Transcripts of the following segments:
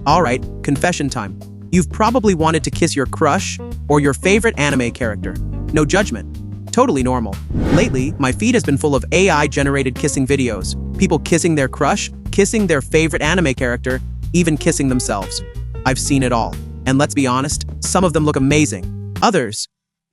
Alright, confession time. You've probably wanted to kiss your crush or your favorite anime character. No judgment. Totally normal. Lately, my feed has been full of AI-generated kissing videos. People kissing their crush, kissing their favorite anime character, even kissing themselves. I've seen it all. And let's be honest, some of them look amazing. Others,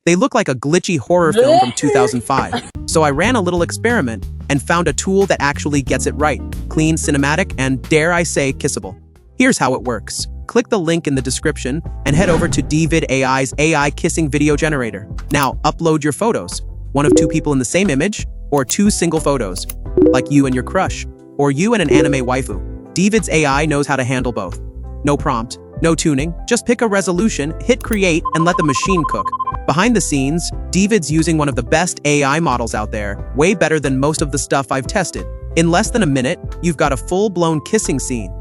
they look like a glitchy horror film from 2005. So I ran a little experiment and found a tool that actually gets it right. Clean, cinematic, and dare I say, kissable. Here's how it works. Click the link in the description and head over to DeeVid AI's AI kissing video generator. Now, upload your photos. One of two people in the same image, or two single photos, like you and your crush, or you and an anime waifu. DeeVid's AI knows how to handle both. No prompt, no tuning, just pick a resolution, hit create, and let the machine cook. Behind the scenes, DeeVid's using one of the best AI models out there, way better than most of the stuff I've tested. In less than a minute, you've got a full-blown kissing scene.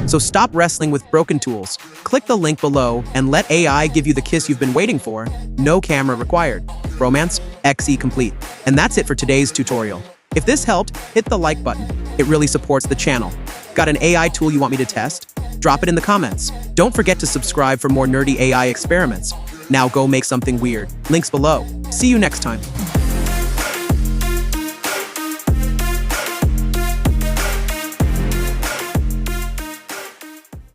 So stop wrestling with broken tools. Click the link below and let AI give you the kiss you've been waiting for. No camera required. Romance XE complete. And that's it for today's tutorial. If this helped, hit the like button. It really supports the channel. Got an AI tool you want me to test? Drop it in the comments. Don't forget to subscribe for more nerdy AI experiments. Now go make something weird. Links below. See you next time.